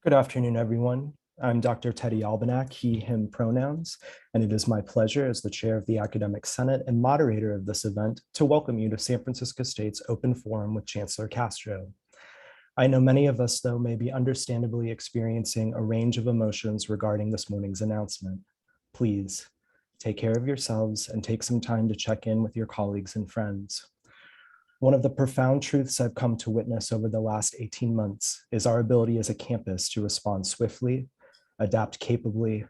Good afternoon, everyone. I'm Dr. Teddy Albiniak, he, him pronouns, and it is my pleasure as the chair of the Academic Senate and moderator of this event to welcome you to San Francisco State's Open Forum with Chancellor Castro. I know many of us, though, may be understandably experiencing a range of emotions regarding this morning's announcement. Please take care of yourselves and take some time to check in with your colleagues and friends. One of the profound truths I've come to witness over the last 18 months is our ability as a campus to respond swiftly, adapt capably,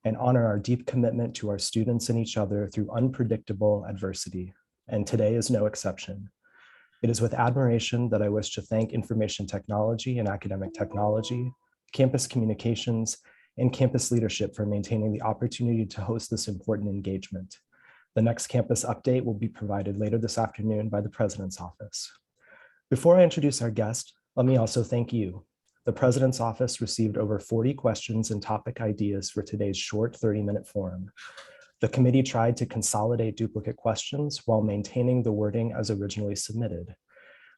and honor our deep commitment to our students and each other through unpredictable adversity. And today is no exception. It is with admiration that I wish to thank information technology and academic technology, campus communications, and campus leadership for maintaining the opportunity to host this important engagement. The next campus update will be provided later this afternoon by the President's Office. Before I introduce our guest, let me also thank you. The President's Office received over 40 questions and topic ideas for today's short 30-minute forum. The committee tried to consolidate duplicate questions while maintaining the wording as originally submitted.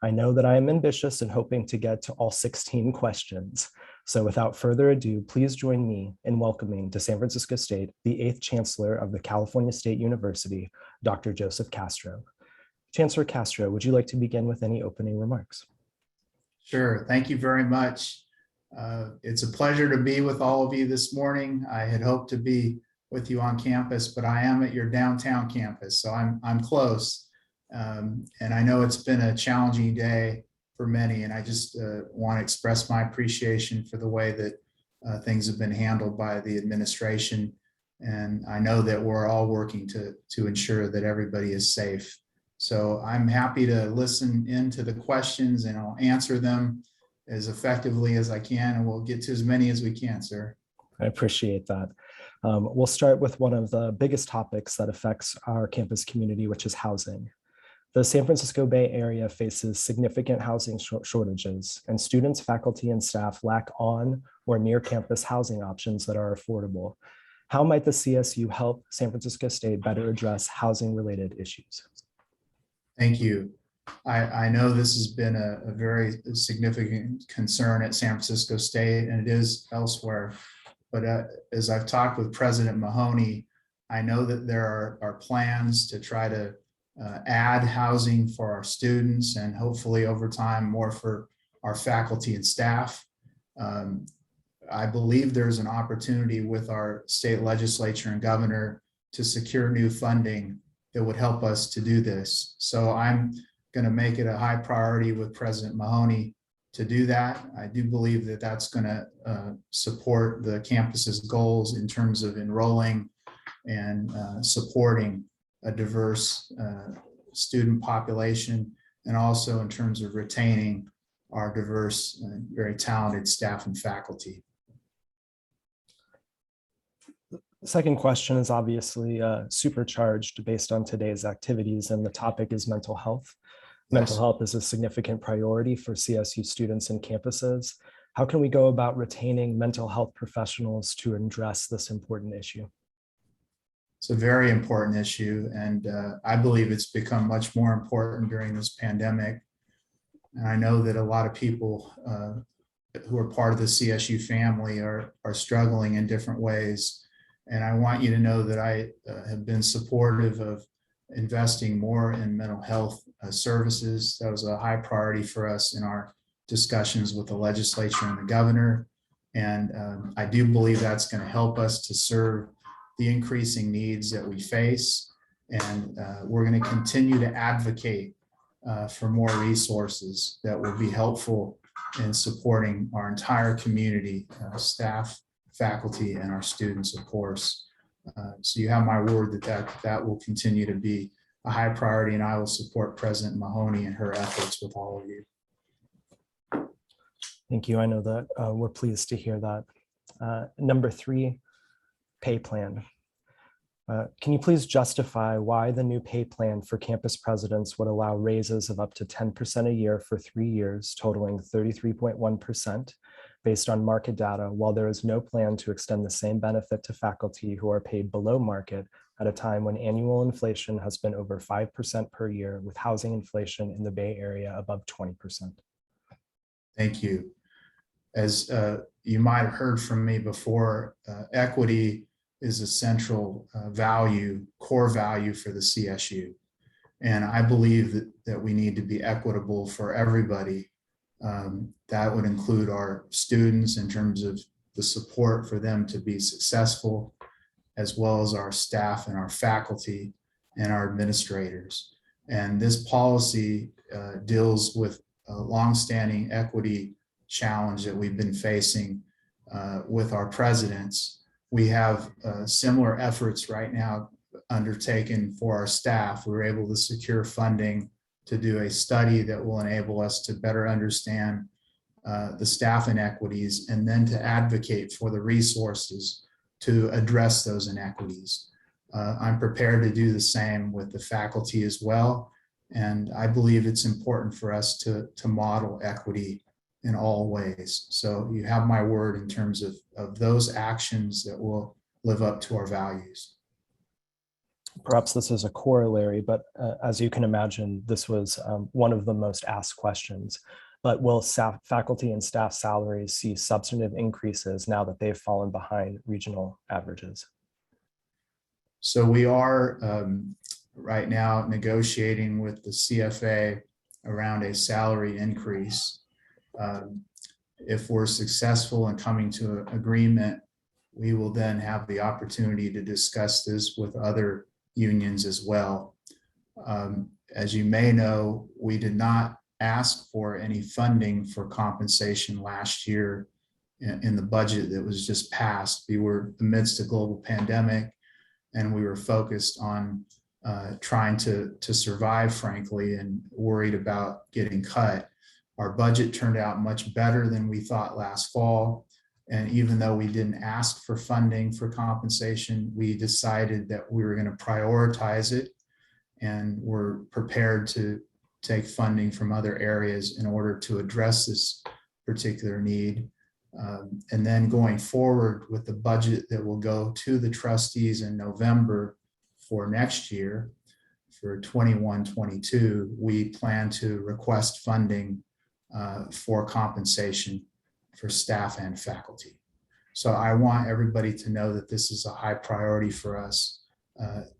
I know that I am ambitious and hoping to get to all 16 questions. So without further ado, please join me in welcoming to San Francisco State, the 8th Chancellor of the California State University, Dr. Joseph Castro. Chancellor Castro, would you like to begin with any opening remarks? Sure, thank you very much. It's a pleasure to be with all of you this morning. I had hoped to be with you on campus, but I am at your downtown campus, so I'm close. And I know it's been a challenging day for many, and I just want to express my appreciation for the way that things have been handled by the administration. And I know that we're all working to ensure that everybody is safe. So I'm happy to listen into the questions, and I'll answer them as effectively as I can, and we'll get to as many as we can, sir. I appreciate that. We'll start with one of the biggest topics that affects our campus community, which is housing. The San Francisco Bay Area faces significant housing shortages, and students, faculty, and staff lack on or near campus housing options that are affordable. How might the CSU help San Francisco State better address housing-related issues? Thank you. I know this has been a very significant concern at San Francisco State, and it is elsewhere. But as I've talked with President Mahoney, I know that there are plans to try to add housing for our students, and hopefully over time more for our faculty and staff. I believe there's an opportunity with our state legislature and governor to secure new funding that would help us to do this. So I'm going to make it a high priority with President Mahoney to do that. I do believe that that's going to support the campus's goals in terms of enrolling and supporting a diverse student population, and also in terms of retaining our diverse and very talented staff and faculty. The second question is obviously supercharged based on today's activities, and the topic is mental health. Mental health is a significant priority for CSU students and campuses. How can we go about retaining mental health professionals to address this important issue? It's a very important issue, and I believe it's become much more important during this pandemic. And I know that a lot of people who are part of the CSU family are struggling in different ways. And I want you to know that I have been supportive of investing more in mental health services. That was a high priority for us in our discussions with the legislature and the governor. And I do believe that's going to help us to serve the increasing needs that we face. And we're going to continue to advocate for more resources that will be helpful in supporting our entire community, staff, faculty, and our students, of course. So you have my word that will continue to be a high priority, and I will support President Mahoney and her efforts with all of you. Thank you. I know that we're pleased to hear that. Number 3, pay plan. Can you please justify why the new pay plan for campus presidents would allow raises of up to 10% a year for 3 years, totaling 33.1% based on market data, while there is no plan to extend the same benefit to faculty who are paid below market at a time when annual inflation has been over 5% per year, with housing inflation in the Bay Area above 20%? Thank you. As you might have heard from me before, equity is a central value, core value for the CSU. And I believe that we need to be equitable for everybody. That would include our students in terms of the support for them to be successful, as well as our staff and our faculty and our administrators. And this policy deals with a longstanding equity challenge that we've been facing with our presidents. We have similar efforts right now undertaken for our staff. We were able to secure funding to do a study that will enable us to better understand the staff inequities and then to advocate for the resources to address those inequities. I'm prepared to do the same with the faculty as well. And I believe it's important for us to model equity in all ways. So you have my word in terms of those actions that will live up to our values. Perhaps this is a corollary, but as you can imagine, this was one of the most asked questions. But will faculty and staff salaries see substantive increases now that they've fallen behind regional averages? So we are right now negotiating with the CFA around a salary increase. If we're successful in coming to an agreement, we will then have the opportunity to discuss this with other unions as well. As you may know, we did not ask for any funding for compensation last year in the budget that was just passed. We were amidst a global pandemic, and we were focused on trying to survive, frankly, and worried about getting cut. Our budget turned out much better than we thought last fall. And even though we didn't ask for funding for compensation, we decided that we were going to prioritize it, and we're prepared to take funding from other areas in order to address this particular need. And then going forward with the budget that will go to the trustees in November for next year, for 21-22, we plan to request funding for compensation for staff and faculty. So I want everybody to know that this is a high priority for us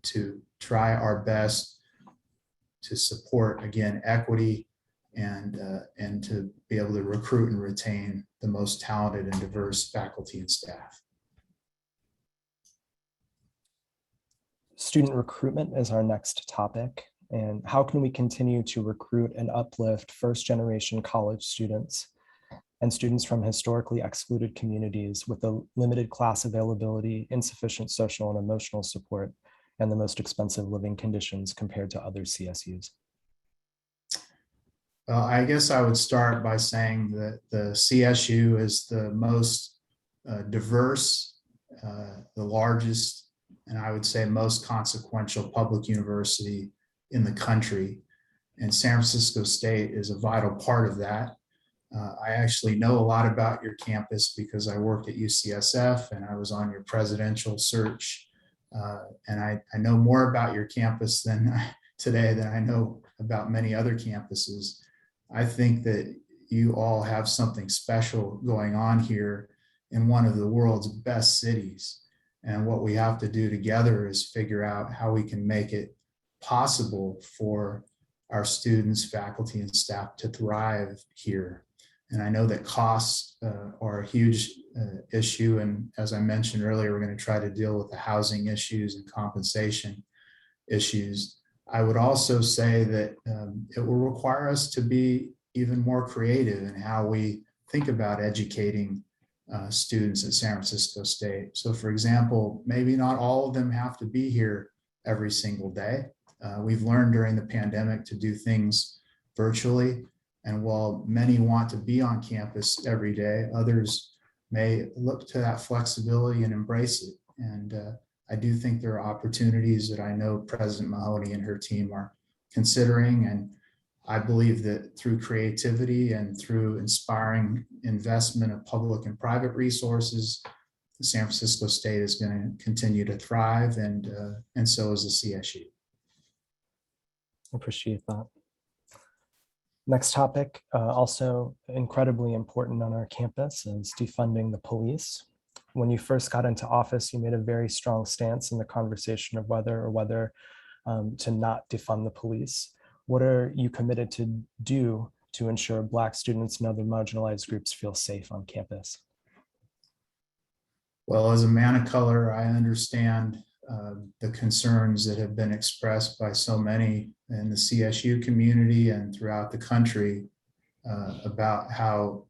to try our best to support, again, equity and to be able to recruit and retain the most talented and diverse faculty and staff. Student recruitment is our next topic. And how can we continue to recruit and uplift first-generation college students and students from historically excluded communities with a limited class availability, insufficient social and emotional support, and the most expensive living conditions compared to other CSUs? Well, I guess I would start by saying that the CSU is the most diverse, the largest, and I would say most consequential public university in the country. And San Francisco State is a vital part of that. I actually know a lot about your campus because I worked at UCSF and I was on your presidential search. And I know more about your campus today than I know about many other campuses. I think that you all have something special going on here in one of the world's best cities. And what we have to do together is figure out how we can make it possible for our students, faculty, and staff to thrive here. And I know that costs are a huge issue. And as I mentioned earlier, we're going to try to deal with the housing issues and compensation issues. I would also say that it will require us to be even more creative in how we think about educating students at San Francisco State. So for example, maybe not all of them have to be here every single day. We've learned during the pandemic to do things virtually. And while many want to be on campus every day, others may look to that flexibility and embrace it. And I do think there are opportunities that I know President Mahoney and her team are considering. And I believe that through creativity and through inspiring investment of public and private resources, the San Francisco State is going to continue to thrive, and so is the CSU. Appreciate that. Next topic, also incredibly important on our campus, is defunding the police. When you first got into office, you made a very strong stance in the conversation of whether to not defund the police. What are you committed to do to ensure Black students and other marginalized groups feel safe on campus? Well, as a man of color, I understand the concerns that have been expressed by so many in the CSU community and throughout the country about how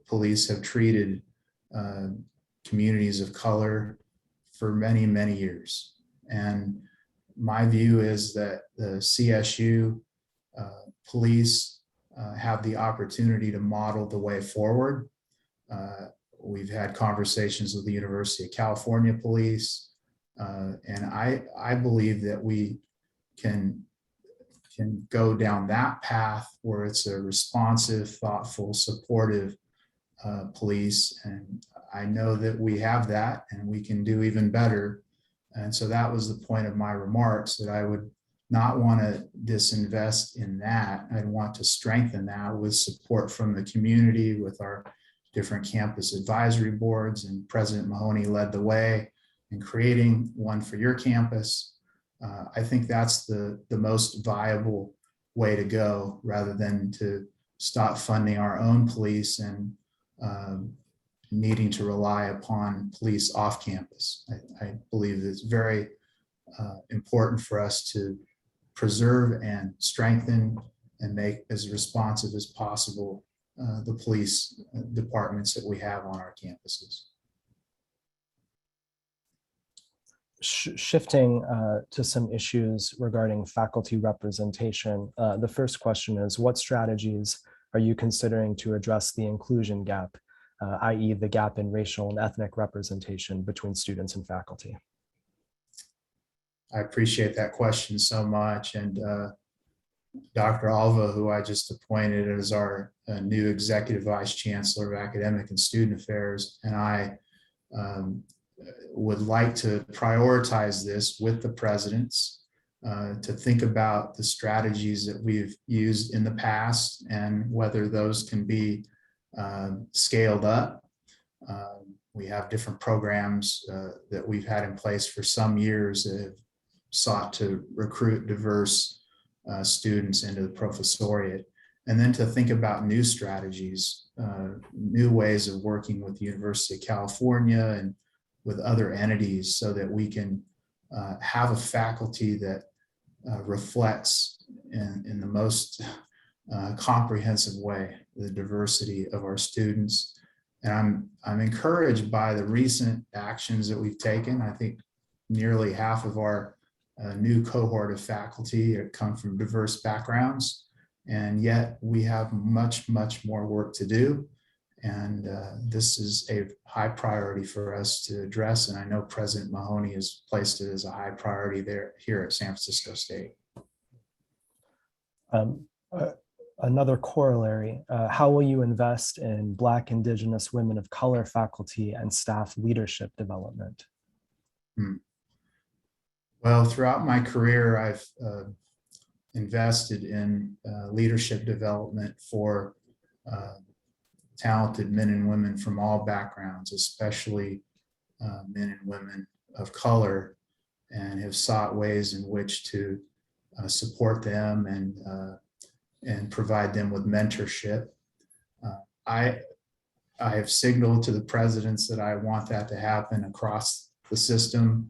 police have treated communities of color for many, many years. And my view is that the CSU police have the opportunity to model the way forward. We've had conversations with the University of California Police, and I believe that we can go down that path where it's a responsive, thoughtful, supportive police. And I know that we have that, and we can do even better. And so that was the point of my remarks, that I would not want to disinvest in that. I'd want to strengthen that with support from the community, with our different campus advisory boards, and President Mahoney led the way in creating one for your campus. I think that's the most viable way to go, rather than to stop funding our own police and needing to rely upon police off campus. I believe it's very important for us to preserve and strengthen and make as responsive as possible the police departments that we have on our campuses. Shifting to some issues regarding faculty representation, the first question is, what strategies are you considering to address the inclusion gap, i.e. the gap in racial and ethnic representation between students and faculty? I appreciate that question so much. And Dr. Alva, who I just appointed as our new Executive Vice Chancellor of Academic and Student Affairs, and I would like to prioritize this with the presidents to think about the strategies that we've used in the past and whether those can be scaled up. We have different programs that we've had in place for some years that have sought to recruit diverse students into the professoriate, and then to think about new strategies, new ways of working with the University of California and with other entities, so that we can have a faculty that reflects in the most comprehensive way the diversity of our students. And I'm encouraged by the recent actions that we've taken. I think nearly half of our new cohort of faculty come from diverse backgrounds, and yet we have much, much more work to do. And this is a high priority for us to address. And I know President Mahoney has placed it as a high priority here at San Francisco State. Another corollary, how will you invest in Black, Indigenous, women of color faculty and staff leadership development? Well, throughout my career, I've invested in leadership development for talented men and women from all backgrounds, especially men and women of color, and have sought ways in which to support them and provide them with mentorship. I have signaled to the presidents that I want that to happen across the system.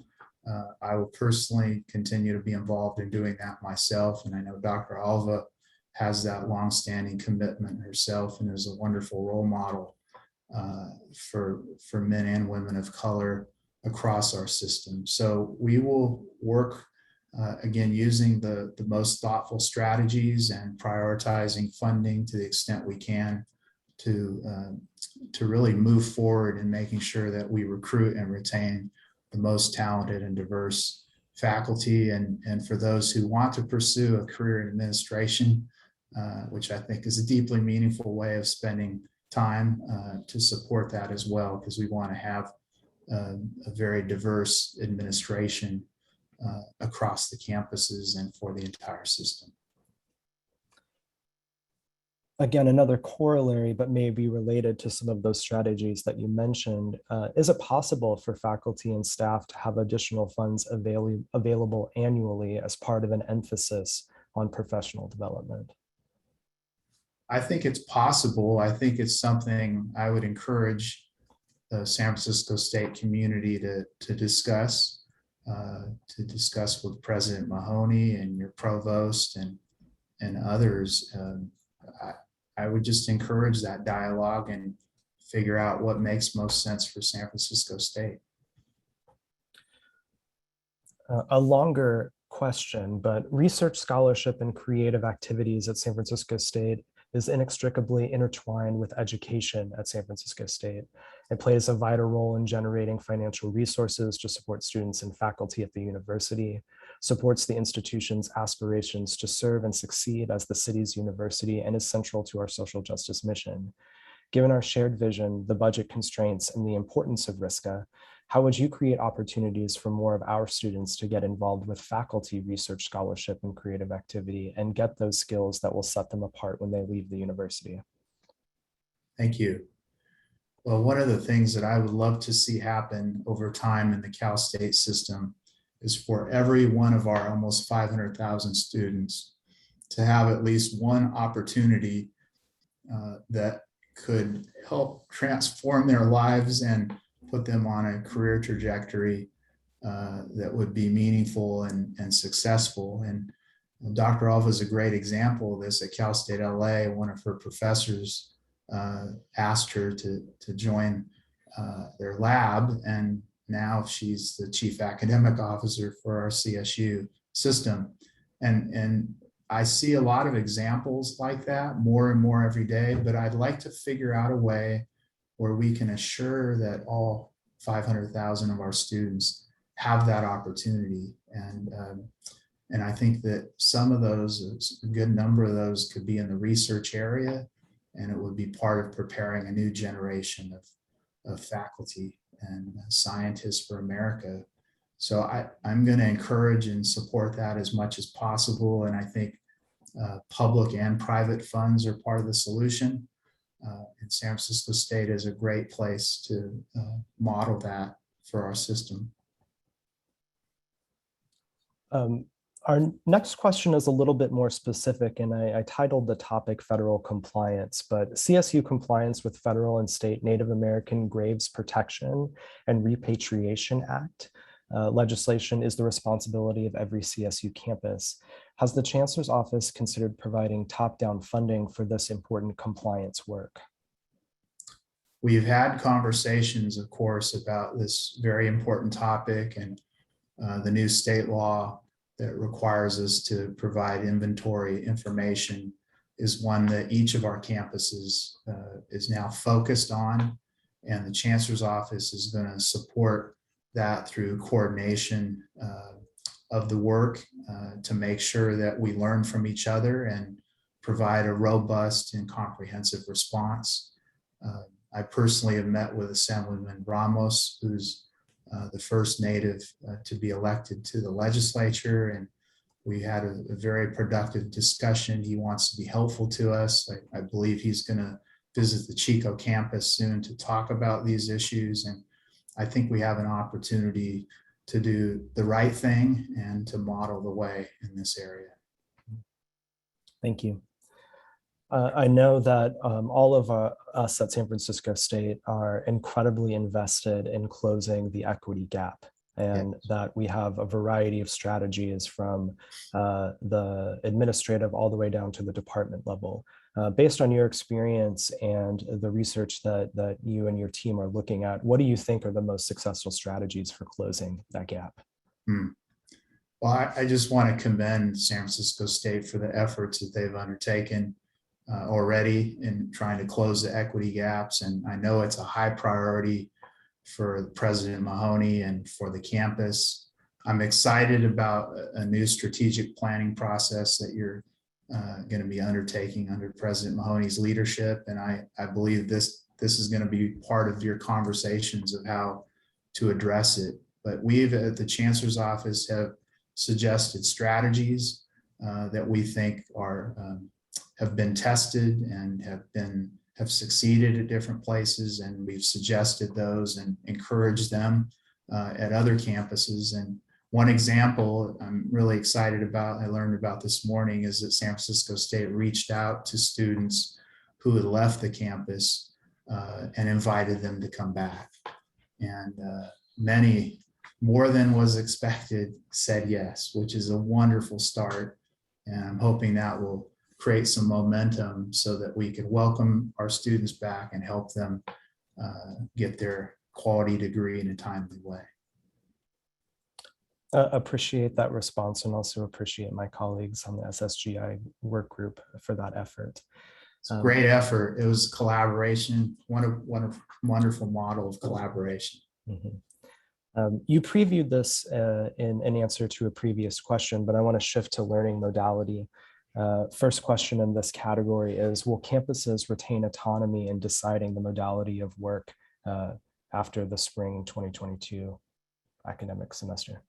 I will personally continue to be involved in doing that myself, and I know Dr. Alva has that longstanding commitment herself and is a wonderful role model for men and women of color across our system. So we will work again using the most thoughtful strategies and prioritizing funding to the extent we can to really move forward in making sure that we recruit and retain the most talented and diverse faculty. And for those who want to pursue a career in administration, which I think is a deeply meaningful way of spending time, to support that as well, because we want to have a very diverse administration across the campuses and for the entire system. Again, another corollary, but maybe related to some of those strategies that you mentioned, is it possible for faculty and staff to have additional funds available annually as part of an emphasis on professional development? I think it's possible. I think it's something I would encourage the San Francisco State community to discuss with President Mahoney and your provost and others. I would just encourage that dialogue and figure out what makes most sense for San Francisco State. A longer question, but research scholarship and creative activities at San Francisco State is inextricably intertwined with education at San Francisco State. It plays a vital role in generating financial resources to support students and faculty at the university, supports the institution's aspirations to serve and succeed as the city's university, and is central to our social justice mission. Given our shared vision, the budget constraints, and the importance of RISCA, how would you create opportunities for more of our students to get involved with faculty research scholarship and creative activity and get those skills that will set them apart when they leave the university? Thank you. Well, one of the things that I would love to see happen over time in the Cal State system is for every one of our almost 500,000 students to have at least one opportunity that could help transform their lives and put them on a career trajectory that would be meaningful and successful. And Dr. Alva is a great example of this. At Cal State LA, one of her professors asked her to join their lab, and now she's the chief academic officer for our CSU system. And I see a lot of examples like that more and more every day, but I'd like to figure out a way where we can assure that all 500,000 of our students have that opportunity. And I think that some of those, a good number of those, could be in the research area, and it would be part of preparing a new generation of faculty and scientists for America. So I'm going to encourage and support that as much as possible. And I think public and private funds are part of the solution. And San Francisco State is a great place to model that for our system. Our next question is a little bit more specific, and I titled the topic Federal Compliance, but CSU compliance with Federal and State Native American Graves Protection and Repatriation Act legislation is the responsibility of every CSU campus. Has the Chancellor's office considered providing top-down funding for this important compliance work? We've had conversations, of course, about this very important topic, and the new state law that requires us to provide inventory information is one that each of our campuses is now focused on. And the Chancellor's office is going to support that through coordination of the work to make sure that we learn from each other and provide a robust and comprehensive response. I personally have met with Assemblyman Ramos, who's the first Native to be elected to the legislature, and we had a very productive discussion. He wants to be helpful to us. I believe he's going to visit the Chico campus soon to talk about these issues, and I think we have an opportunity to do the right thing and to model the way in this area. Thank you. I know that all of us at San Francisco State are incredibly invested in closing the equity gap, and that we have a variety of strategies from the administrative all the way down to the department level. Based on your experience and the research that you and your team are looking at, what do you think are the most successful strategies for closing that gap? Well, I just want to commend San Francisco State for the efforts that they've undertaken already in trying to close the equity gaps. And I know it's a high priority for President Mahoney and for the campus. I'm excited about a new strategic planning process that you're going to be undertaking under President Mahoney's leadership. And I believe this is going to be part of your conversations of how to address it. But we've at the Chancellor's office have suggested strategies that we think are have been tested and have succeeded at different places, and we've suggested those and encouraged them at other campuses. And one example I'm really excited about, I learned about this morning, is that San Francisco State reached out to students who had left the campus and invited them to come back. And many, more than was expected, said yes, which is a wonderful start. And I'm hoping that will create some momentum so that we can welcome our students back and help them get their quality degree in a timely way. Appreciate that response, and also appreciate my colleagues on the SSGI work group for that effort. It's a great effort. It was collaboration, wonderful model of collaboration. You previewed this in an answer to a previous question, but I want to shift to learning modality. First question in this category is, will campuses retain autonomy in deciding the modality of work after the spring 2022 academic semester?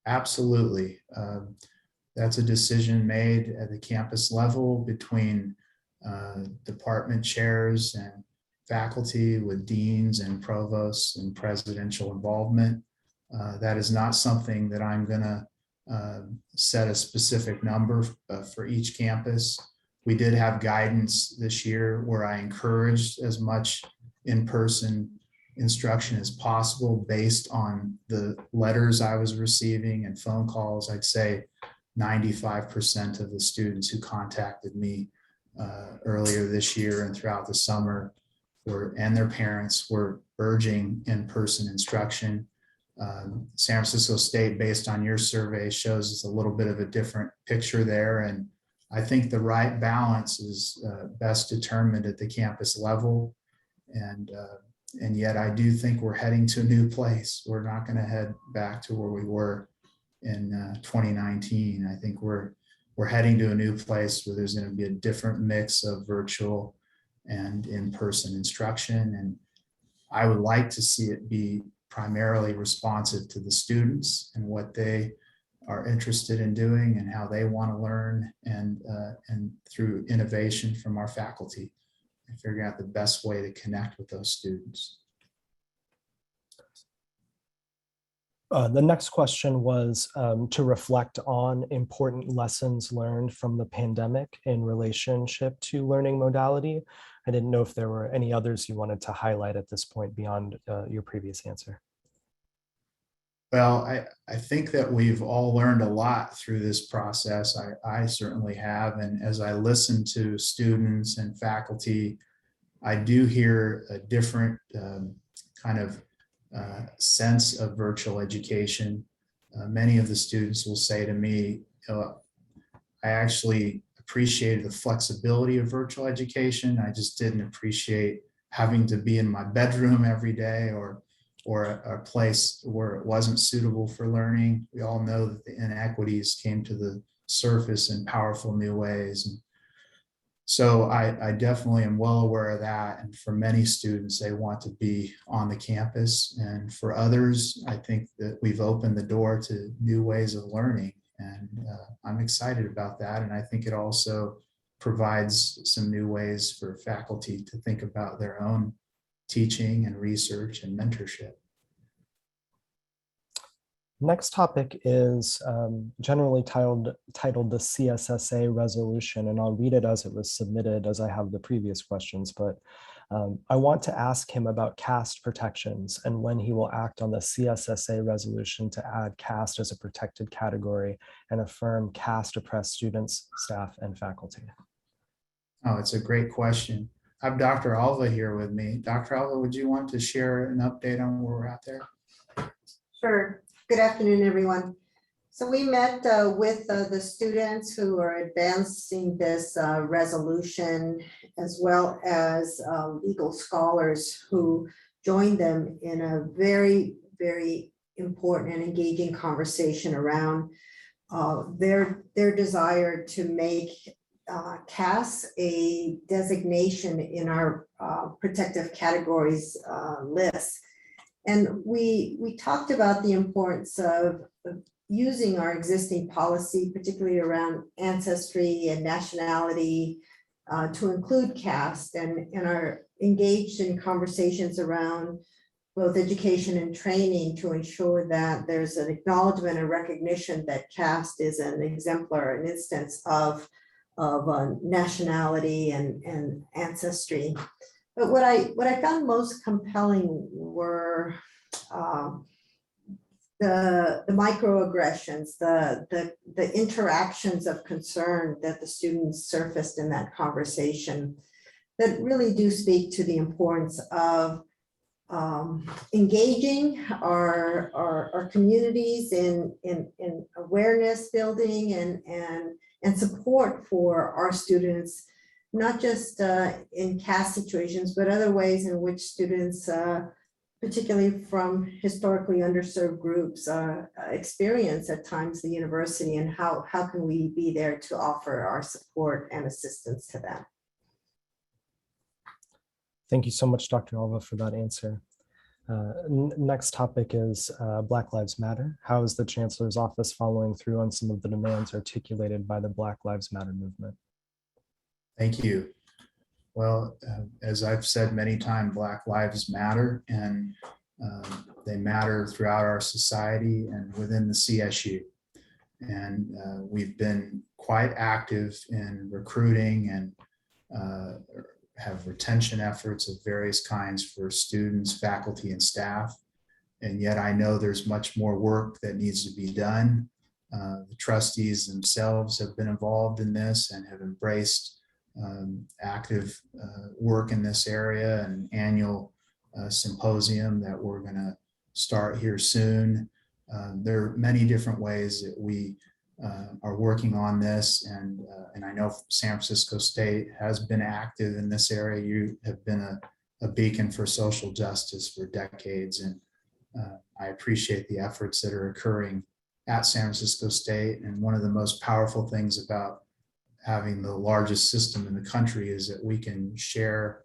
Absolutely. That's a decision made at the campus level between department chairs and faculty, with deans and provosts and presidential involvement. That is not something that I'm going to set a specific number for each campus. We did have guidance this year where I encouraged as much in-person instruction as possible based on the letters I was receiving and phone calls. I'd say 95% of the students who contacted me earlier this year and throughout the summer and their parents were urging in-person instruction. San Francisco State, based on your survey, shows us a little bit of a different picture there. And I think the right balance is best determined at the campus level. And yet I do think we're heading to a new place. We're not going to head back to where we were in 2019. I think we're heading to a new place where there's going to be a different mix of virtual and in-person instruction. And I would like to see it be primarily responsive to the students and what they are interested in doing and how they want to learn, and through innovation from our faculty and figuring out the best way to connect with those students. The next question was to reflect on important lessons learned from the pandemic in relationship to learning modality. I didn't know if there were any others you wanted to highlight at this point beyond your previous answer. Well, I think that we've all learned a lot through this process. I certainly have. And as I listen to students and faculty, I do hear a different kind of sense of virtual education. Many of the students will say to me, I actually appreciated the flexibility of virtual education. I just didn't appreciate having to be in my bedroom every day or a place where it wasn't suitable for learning. We all know that the inequities came to the surface in powerful new ways. And so I definitely am well aware of that. And for many students, they want to be on the campus. And for others, I think that we've opened the door to new ways of learning. And I'm excited about that. And I think it also provides some new ways for faculty to think about their own teaching and research and mentorship. Next topic is generally titled the CSSA resolution, and I'll read it as it was submitted as I have the previous questions, but I want to ask him about caste protections and when he will act on the CSSA resolution to add caste as a protected category and affirm caste oppressed students, staff, and faculty. Oh, it's a great question. I have Dr. Alva here with me. Dr. Alva, would you want to share an update on where we're at there? Sure. Good afternoon, everyone. So we met with the students who are advancing this resolution, as well as legal scholars who joined them in a very, very important and engaging conversation around their desire to make caste a designation in our protective categories list. And we talked about the importance of using our existing policy, particularly around ancestry and nationality, to include caste, and are engaged in conversations around both education and training to ensure that there's an acknowledgement and recognition that caste is an exemplar, an instance of nationality and ancestry. But what I found most compelling were the microaggressions, the interactions of concern that the students surfaced in that conversation that really do speak to the importance of engaging our communities in awareness building and support for our students, not just in caste situations, but other ways in which students, particularly from historically underserved groups, experience at times the university, and how can we be there to offer our support and assistance to them. Thank you so much, Dr. Alva, for that answer. Next topic is Black Lives Matter. How is the Chancellor's office following through on some of the demands articulated by the Black Lives Matter movement? Thank you. Well, as I've said many times, Black lives matter, and they matter throughout our society and within the CSU. And we've been quite active in recruiting and have retention efforts of various kinds for students, faculty, and staff. And yet I know there's much more work that needs to be done. The trustees themselves have been involved in this and have embraced active work in this area, and annual symposium that we're going to start here soon. There are many different ways that we are working on this, and I know San Francisco State has been active in this area. You have been a beacon for social justice for decades, and I appreciate the efforts that are occurring at San Francisco State. And one of the most powerful things about having the largest system in the country is that we can share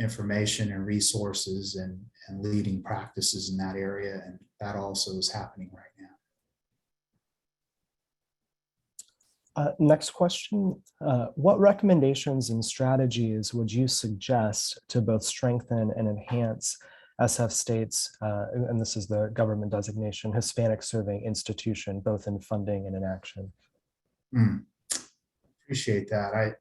information and resources and leading practices in that area, and that also is happening right now. Next question, what recommendations and strategies would you suggest to both strengthen and enhance SF State's, and this is the government designation, Hispanic Serving Institution, both in funding and in action? Appreciate that.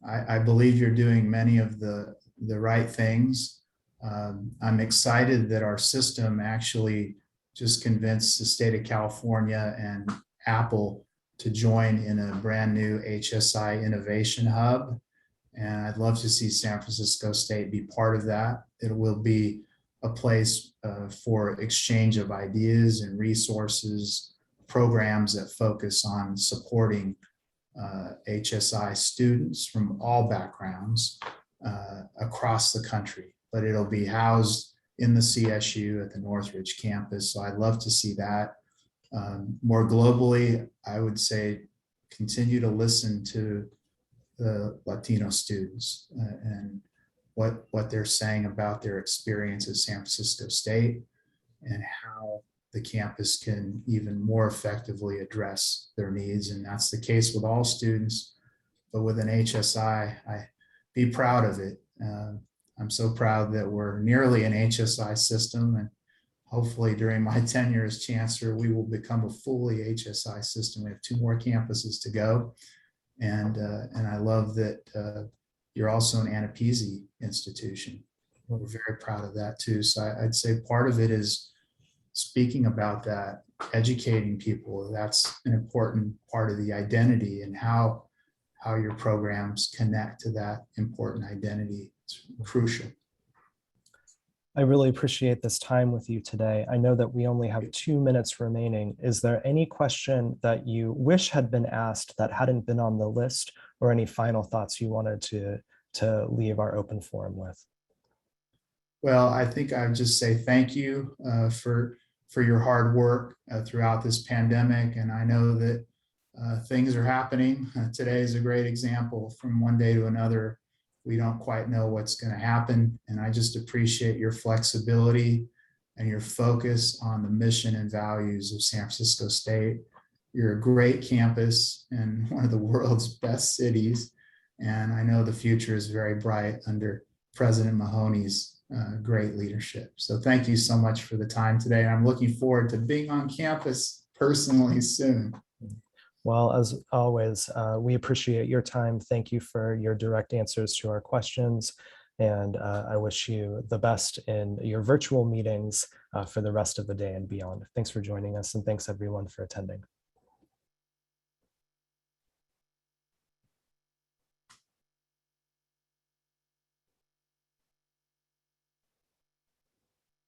I believe you're doing many of the right things. I'm excited that our system actually just convinced the state of California and Apple to join in a brand new HSI Innovation Hub. And I'd love to see San Francisco State be part of that. It will be a place for exchange of ideas and resources, programs that focus on supporting HSI students from all backgrounds across the country. But it'll be housed in the CSU at the Northridge campus. So I'd love to see that. More globally, I would say continue to listen to the Latino students and what they're saying about their experience at San Francisco State, and how the campus can even more effectively address their needs. And that's the case with all students, but with an HSI, I be proud of it. I'm so proud that we're nearly an HSI system, and hopefully during my tenure as chancellor, we will become a fully HSI system. We have 2 more campuses to go. And I love that you're also an Annapese institution. We're very proud of that too. So I'd say part of it is speaking about that, educating people. That's an important part of the identity, and how your programs connect to that important identity. It's crucial. I really appreciate this time with you today. I know that we only have 2 minutes remaining. Is there any question that you wish had been asked that hadn't been on the list, or any final thoughts you wanted to leave our open forum with? Well, I think I would just say thank you for your hard work throughout this pandemic. And I know that things are happening. Today is a great example. From one day to another, we don't quite know what's going to happen. And I just appreciate your flexibility and your focus on the mission and values of San Francisco State. You're a great campus and one of the world's best cities. And I know the future is very bright under President Mahoney's great leadership. So thank you so much for the time today. And I'm looking forward to being on campus personally soon. Well, as always, we appreciate your time. Thank you for your direct answers to our questions. And I wish you the best in your virtual meetings for the rest of the day and beyond. Thanks for joining us, and thanks everyone for attending.